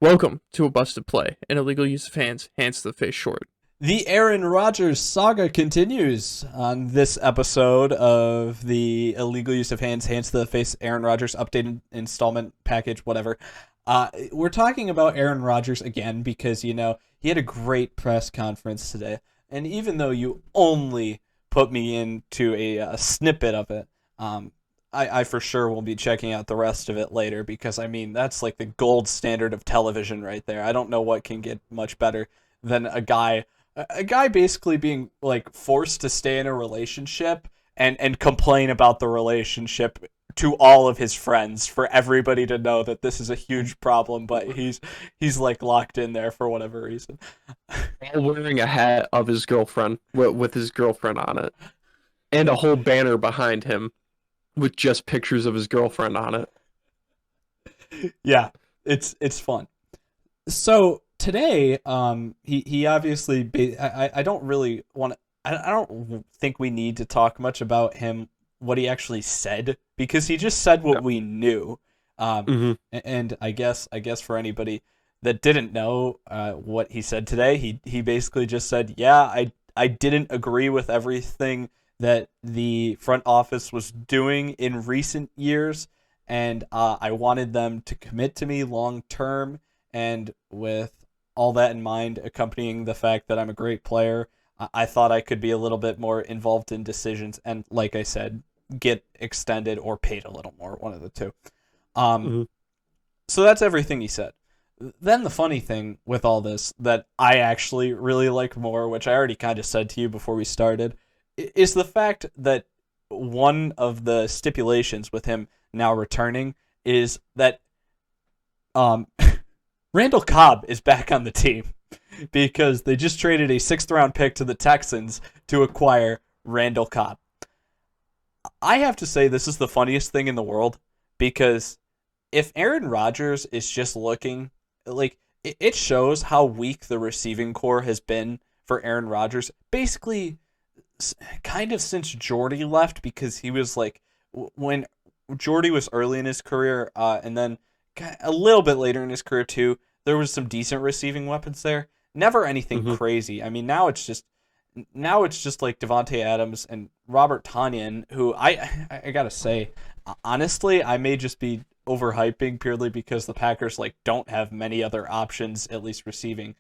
Welcome to a busted play, an illegal use of hands to the face short. The Aaron Rodgers saga continues on this episode of the illegal use of hands to the face Aaron Rodgers updated installment package, whatever. We're talking about Aaron Rodgers again because, he had a great press conference today. And even though you only put me into a snippet of it, I for sure will be checking out the rest of it later because, that's like the gold standard of television right there. I don't know what can get much better than a guy basically being like forced to stay in a relationship and complain about the relationship to all of his friends for everybody to know that this is a huge problem, but he's like locked in there for whatever reason. While wearing a hat of his girlfriend with his girlfriend on it, and a whole banner behind him with just pictures of his girlfriend on it. Yeah, it's fun. So today, he obviously I don't really want to. I don't think we need to talk much about him, what he actually said, because he just said what we knew. And I guess for anybody that didn't know what he said today, he basically just said, yeah, I didn't agree with everything that the front office was doing in recent years, and I wanted them to commit to me long term, and with all that in mind, accompanying the fact that I'm a great player, I thought I could be a little bit more involved in decisions and, like I said, get extended or paid a little more, one of the two. So that's everything he said. Then the funny thing with all this that I actually really like more, which I already kind of said to you before we started, is the fact that one of the stipulations with him now returning is that Randall Cobb is back on the team because they just traded a 6th-round pick to the Texans to acquire Randall Cobb. I have to say this is the funniest thing in the world because if Aaron Rodgers is just looking, like, it shows how weak the receiving core has been for Aaron Rodgers. Basically, kind of since Jordy left, because he was like, when Jordy was early in his career, and then a little bit later in his career too, there was some decent receiving weapons there. Never anything crazy. Now it's just like Devontae Adams and Robert Tonyan, who I gotta say, honestly, I may just be overhyping purely because the Packers like don't have many other options, at least receiving.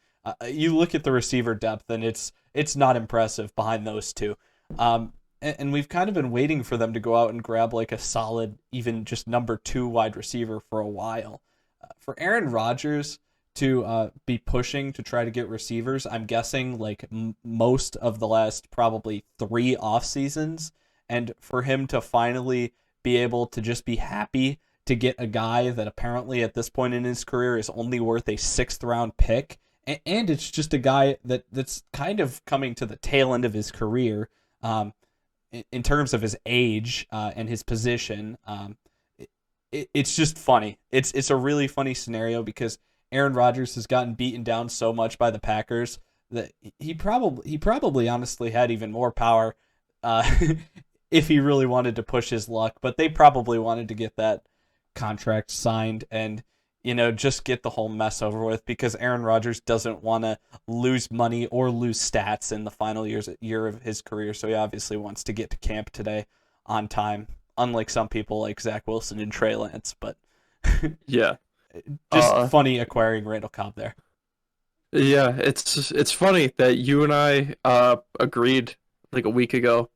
You look at the receiver depth, and it's not impressive behind those two. And we've kind of been waiting for them to go out and grab like a solid, even just number 2 wide receiver for a while. For Aaron Rodgers to be pushing to try to get receivers, I'm guessing like most of the last probably 3 off seasons, and for him to finally be able to just be happy to get a guy that apparently at this point in his career is only worth a 6th-round pick, and it's just a guy that's kind of coming to the tail end of his career. In terms of his age and his position, it's just funny. It's a really funny scenario because Aaron Rodgers has gotten beaten down so much by the Packers that he probably honestly had even more power if he really wanted to push his luck. But they probably wanted to get that contract signed and just get the whole mess over with, because Aaron Rodgers doesn't want to lose money or lose stats in the final year of his career, so he obviously wants to get to camp today on time, unlike some people like Zach Wilson and Trey Lance. But Yeah. just funny acquiring Randall Cobb there. Yeah, it's funny that you and I agreed like a week ago,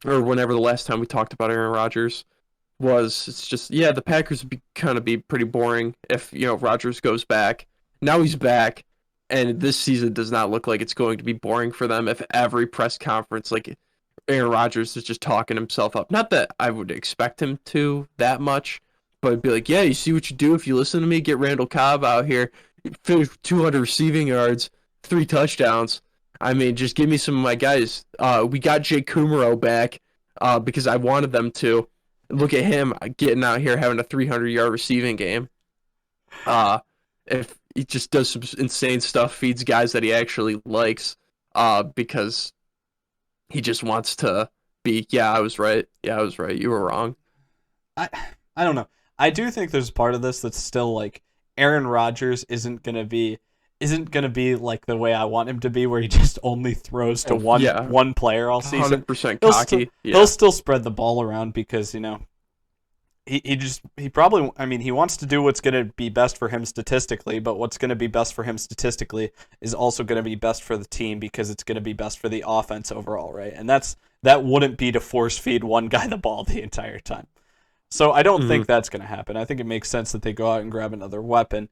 or whenever the last time we talked about Aaron Rodgers was. It's just, yeah, the Packers would be pretty boring if Rodgers goes back. Now he's back, and this season does not look like it's going to be boring for them if every press conference like Aaron Rodgers is just talking himself up. Not that I would expect him to that much, but it'd be like, yeah, you see what you do if you listen to me. Get Randall Cobb out here, 200 receiving yards, 3 touchdowns. Just give me some of my guys. We got Jake Kumaro back because I wanted them to. Look at him getting out here having a 300-yard receiving game. If he just does some insane stuff, feeds guys that he actually likes, because he just wants to be, yeah, I was right. Yeah, I was right. You were wrong. I don't know. I do think there's part of this that's still like Aaron Rodgers isn't gonna be like the way I want him to be, where he just only throws to one player all season. 100% He'll still, cocky. Yeah. he'll still spread the ball around because he probably, I mean, he wants to do what's going to be best for him statistically, but what's going to be best for him statistically is also going to be best for the team because it's going to be best for the offense overall, right? And that wouldn't be to force feed one guy the ball the entire time. So I don't think that's going to happen. I think it makes sense that they go out and grab another weapon.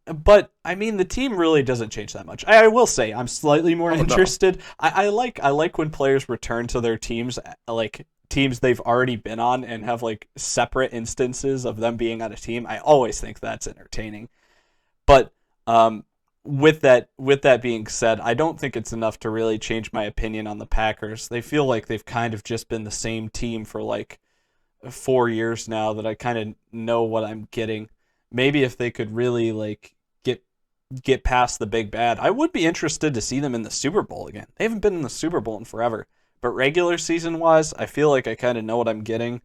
But I mean, the team really doesn't change that much. I will say I'm slightly more interested. No. I like when players return to their teams, like teams they've already been on, and have like separate instances of them being on a team. I always think that's entertaining. But with that being said, I don't think it's enough to really change my opinion on the Packers. They feel like they've kind of just been the same team for like 4 years now, that I kind of know what I'm getting. Maybe if they could really like get past the big bad, I would be interested to see them in the Super Bowl again. They haven't been in the Super Bowl in forever. But regular season wise, I feel like I kind of know what I'm getting.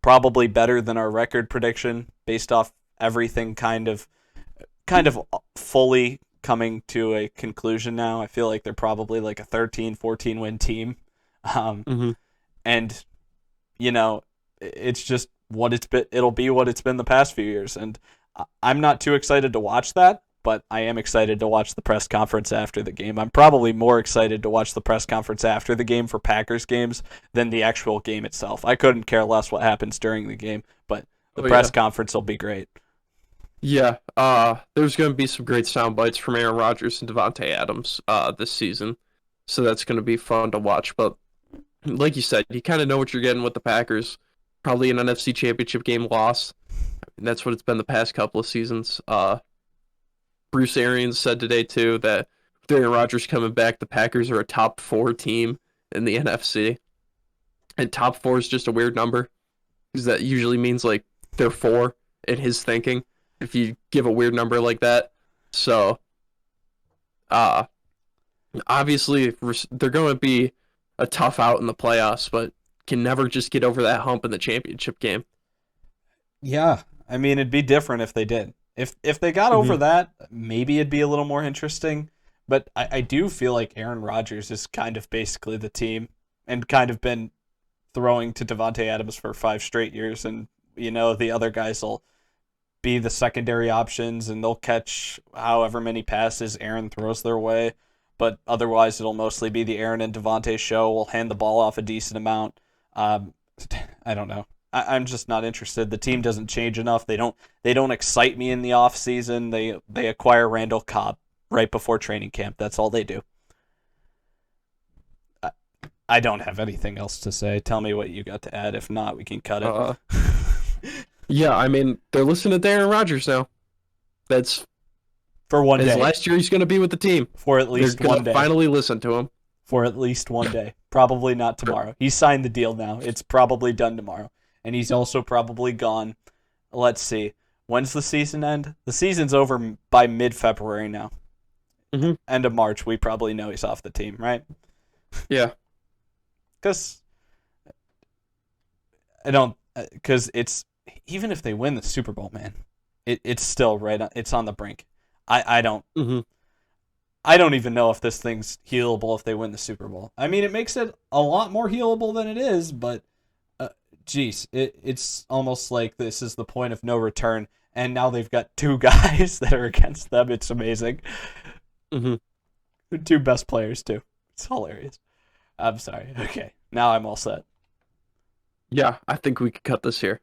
Probably better than our record prediction based off everything kind of fully coming to a conclusion now. I feel like they're probably like a 13-14 win team. And it's just what it's been. It'll be what it's been the past few years, and I'm not too excited to watch that, but I am excited to watch the press conference after the game. I'm probably more excited to watch the press conference after the game for Packers games than the actual game itself. I couldn't care less what happens during the game, but the press conference will be great. Yeah, there's going to be some great sound bites from Aaron Rodgers and Davante Adams this season, so that's going to be fun to watch. But like you said, you kind of know what you're getting with the Packers. Probably an NFC Championship game loss. And that's what it's been the past couple of seasons. Bruce Arians said today, too, that with Aaron Rodgers coming back, the Packers are a top 4 team in the NFC. And top 4 is just a weird number, because that usually means, like, they're 4 in his thinking, if you give a weird number like that. So, obviously, they're going to be a tough out in the playoffs, but can never just get over that hump in the championship game. Yeah, I mean, it'd be different if they did. If they got over that, maybe it'd be a little more interesting. But I do feel like Aaron Rodgers is kind of basically the team, and kind of been throwing to Davante Adams for 5 straight years. And, the other guys will be the secondary options, and they'll catch however many passes Aaron throws their way. But otherwise, it'll mostly be the Aaron and Davante show. We'll hand the ball off a decent amount. I don't know. I'm just not interested. The team doesn't change enough. They don't excite me in the off season. They acquire Randall Cobb right before training camp. That's all they do. I don't have anything else to say. Tell me what you got to add. If not, we can cut it. Yeah, I mean, they're listening to Aaron Rodgers now. That's for one day. Last year he's going to be with the team. For at least one day. Finally listen to him. For at least one day. Probably not tomorrow. He signed the deal now. It's probably done tomorrow. And he's also probably gone. Let's see. When's the season end? The season's over by mid-February now. End of March, we probably know he's off the team, right? Yeah. Because it's, even if they win the Super Bowl, man, it's still right on, it's on the brink. I don't even know if this thing's healable if they win the Super Bowl. I mean, it makes it a lot more healable than it is, but it's almost like this is the point of no return, and now they've got 2 guys that are against them. It's amazing. The 2 best players, too. It's hilarious. I'm sorry. Okay, now I'm all set. Yeah, I think we could cut this here.